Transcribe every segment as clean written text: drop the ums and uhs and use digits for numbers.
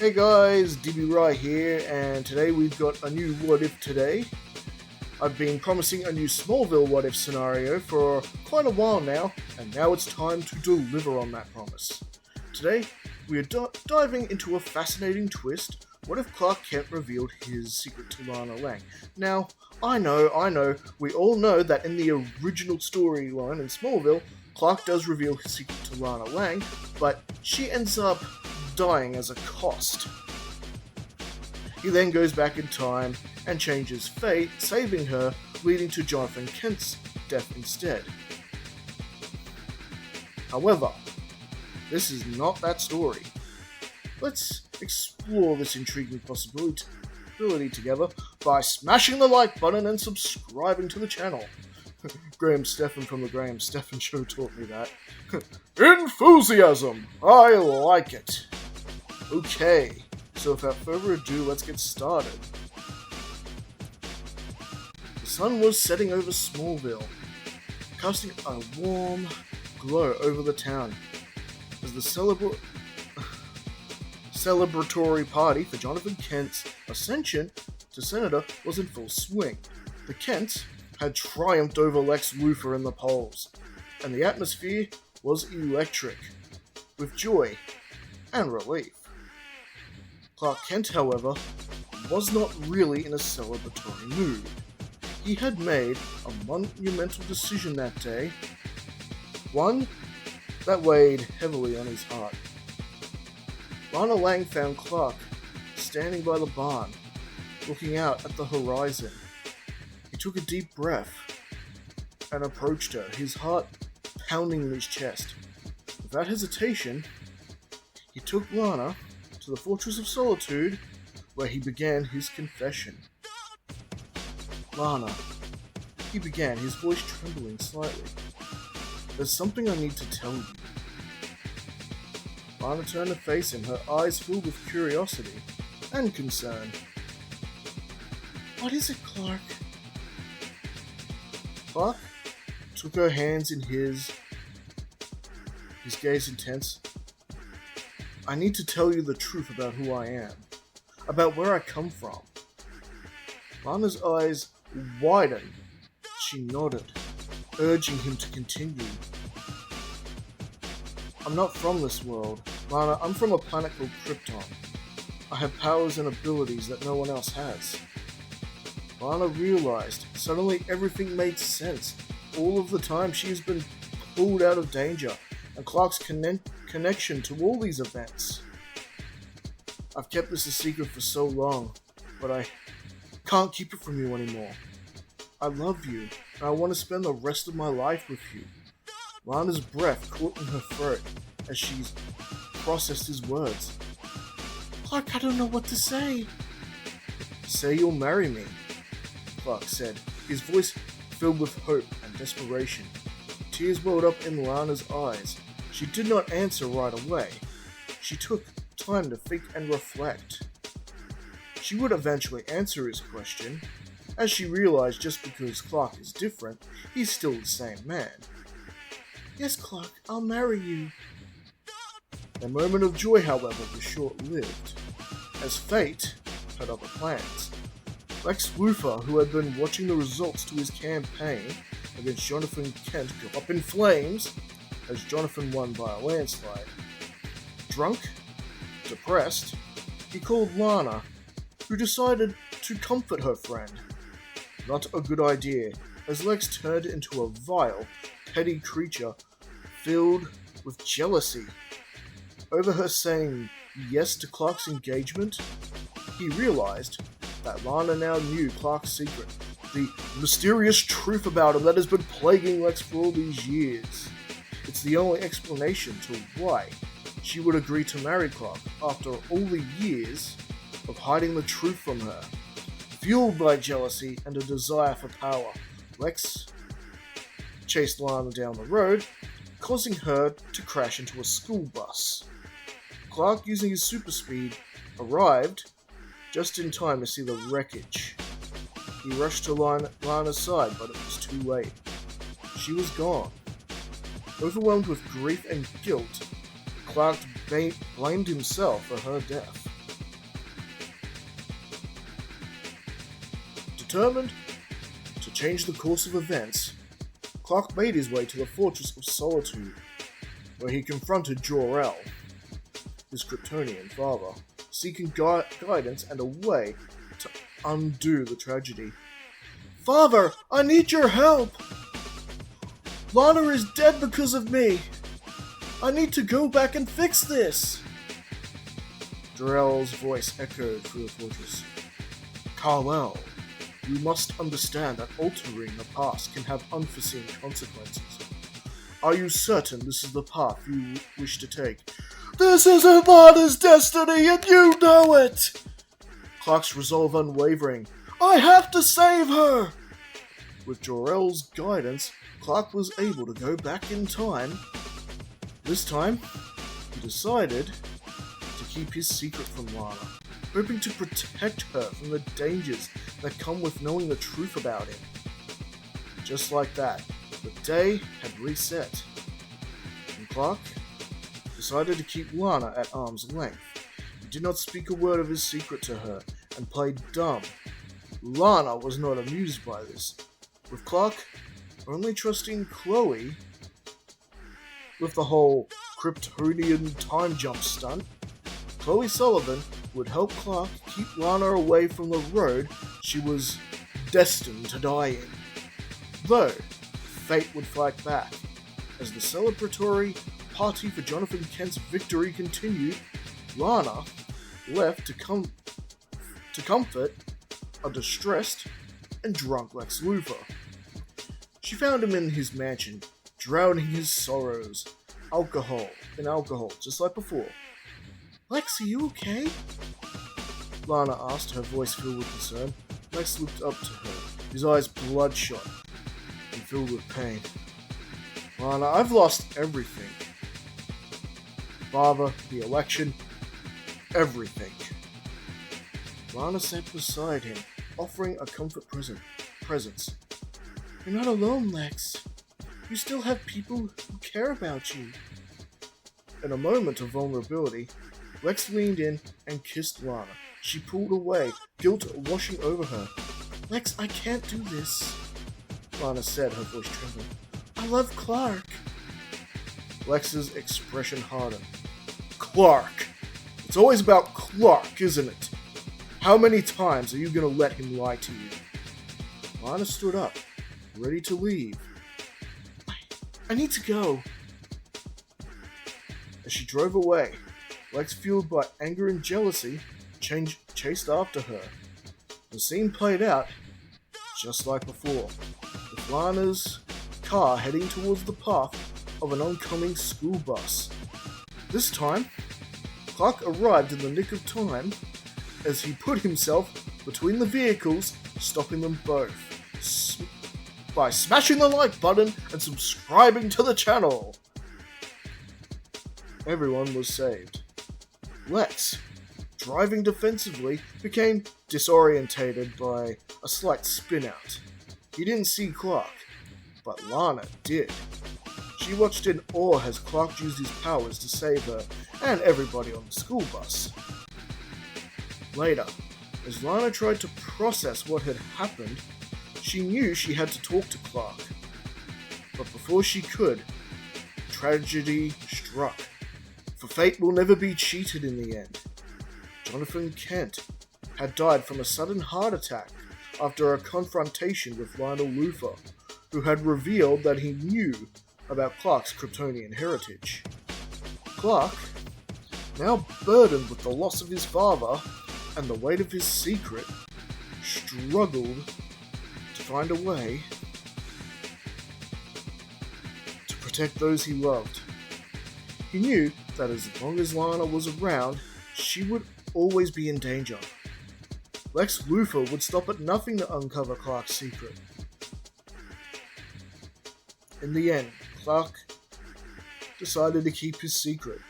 Hey guys, DB Rai here, and today we've got a new What If today. I've been promising a new Smallville What If scenario for quite a while now, and now it's time to deliver on that promise. Today, we are diving into a fascinating twist. What if Clark Kent revealed his secret to Lana Lang? Now, I know, we all know that in the original storyline in Smallville, Clark does reveal his secret to Lana Lang, but she ends up dying as a cost. He then goes back in time and changes fate, saving her, leading to Jonathan Kent's death instead. However, this is not that story. Let's explore this intriguing possibility together by smashing the like button and subscribing to the channel. Graham Stephan from the Graham Stephan Show taught me that. Enthusiasm! I like it! Okay, so without further ado, let's get started. The sun was setting over Smallville, casting a warm glow over the town as the celebratory party for Jonathan Kent's ascension to Senator was in full swing. The Kents had triumphed over Lex Luthor in the polls, and the atmosphere was electric, with joy and relief. Clark Kent, however, was not really in a celebratory mood. He had made a monumental decision that day, one that weighed heavily on his heart. Lana Lang found Clark standing by the barn, looking out at the horizon. He took a deep breath and approached her, his heart pounding in his chest. Without hesitation, he took Lana to the Fortress of Solitude, where he began his confession. Lana, he began, his voice trembling slightly. There's something I need to tell you. Lana turned to face him, her eyes filled with curiosity and concern. What is it, Clark? Clark took her hands in his gaze intense. I need to tell you the truth about who I am, about where I come from. Lana's eyes widened. She nodded, urging him to continue. I'm not from this world, Lana. I'm from a planet called Krypton. I have powers and abilities that no one else has. Lana realized suddenly everything made sense. All of the time she has been pulled out of danger, and Clark's connection to all these events. I've kept this a secret for so long, but I can't keep it from you anymore. I love you, and I want to spend the rest of my life with you. Lana's breath caught in her throat as she processed his words. Clark, I don't know what to say. Say you'll marry me, Clark said, his voice filled with hope and desperation. Tears welled up in Lana's eyes. She did not answer right away. She took time to think and reflect. She would eventually answer his question, as she realized just because Clark is different, he's still the same man. Yes, Clark, I'll marry you. Their moment of joy, however, was short-lived, as fate had other plans. Lex Luthor, who had been watching the results to his campaign against Jonathan Kent, go up in flames as Jonathan won by a landslide. Drunk, depressed, he called Lana, who decided to comfort her friend. Not a good idea, as Lex turned into a vile, petty creature filled with jealousy. Over her saying yes to Clark's engagement, he realized that Lana now knew Clark's secret, the mysterious truth about him that has been plaguing Lex for all these years. It's the only explanation to why she would agree to marry Clark after all the years of hiding the truth from her. Fueled by jealousy and a desire for power, Lex chased Lana down the road, causing her to crash into a school bus. Clark, using his super speed, arrived just in time to see the wreckage. He rushed to Lana's side, but it was too late. She was gone. Overwhelmed with grief and guilt, Clark blamed himself for her death. Determined to change the course of events, Clark made his way to the Fortress of Solitude, where he confronted Jor-El, his Kryptonian father, seeking guidance and a way to undo the tragedy. "Father, I need your help! Lana is dead because of me! I need to go back and fix this!" Jor-El's voice echoed through the fortress. "Kal-El, you must understand that altering the past can have unforeseen consequences. Are you certain this is the path you wish to take?" "This isn't Lana's destiny, and you know it!" Clark's resolve unwavering. "I have to save her!" With Jor-El's guidance, Clark was able to go back in time. This time, he decided to keep his secret from Lana, hoping to protect her from the dangers that come with knowing the truth about him. Just like that, the day had reset, and Clark decided to keep Lana at arm's length. He did not speak a word of his secret to her, and played dumb. Lana was not amused by this, with Clark only trusting Chloe with the whole Kryptonian time jump stunt. Chloe Sullivan would help Clark keep Lana away from the road she was destined to die in. Though, fate would fight back. As the celebratory party for Jonathan Kent's victory continued, Lana left to comfort a distressed and drunk Lex Luthor. She found him in his mansion, drowning his sorrows in alcohol, just like before. "Lex, are you okay?" Lana asked, her voice filled with concern. Lex looked up to her, his eyes bloodshot and filled with pain. "Lana, I've lost everything. Father, the election, everything." Lana sat beside him, offering a comfort presence. "You're not alone, Lex. You still have people who care about you." In a moment of vulnerability, Lex leaned in and kissed Lana. She pulled away, guilt washing over her. "Lex, I can't do this," Lana said, her voice trembling. "I love Clark." Lex's expression hardened. "Clark! It's always about Clark, isn't it? How many times are you going to let him lie to you?" Lana stood up, ready to leave. I need to go." As she drove away, Lex, fueled by anger and jealousy, chased after her. The scene played out just like before, with Lana's car heading towards the path of an oncoming school bus. This time, Clark arrived in the nick of time as he put himself between the vehicles, stopping them both by smashing the like button and subscribing to the channel. Everyone was saved. Lex, driving defensively, became disorientated by a slight spin-out. He didn't see Clark, but Lana did. She watched in awe as Clark used his powers to save her and everybody on the school bus. Later, as Lana tried to process what had happened, she knew she had to talk to Clark. But before she could, tragedy struck. For fate will never be cheated in the end. Jonathan Kent had died from a sudden heart attack after a confrontation with Lionel Luthor, who had revealed that he knew about Clark's Kryptonian heritage. Clark, now burdened with the loss of his father and the weight of his secret, struggled to find a way to protect those he loved. He knew that as long as Lana was around, she would always be in danger. Lex Luthor would stop at nothing to uncover Clark's secret. In the end, Clark decided to keep his secret,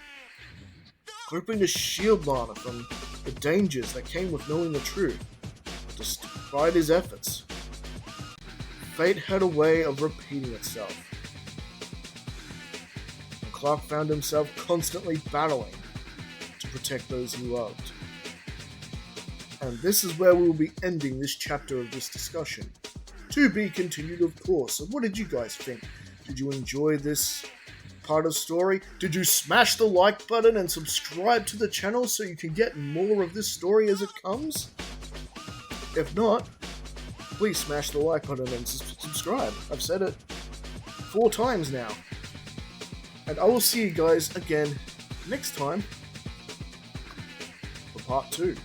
hoping to shield Lana from the dangers that came with knowing the truth. Despite his efforts, fate had a way of repeating itself, and Clark found himself constantly battling to protect those he loved. And this is where we will be ending this chapter of this discussion. To be continued, of course. So what did you guys think? Did you enjoy this part of the story? Did you smash the like button and subscribe to the channel so you can get more of this story as it comes? If not, please smash the like button and subscribe. I've said it 4 times now. And I will see you guys again next time for part 2.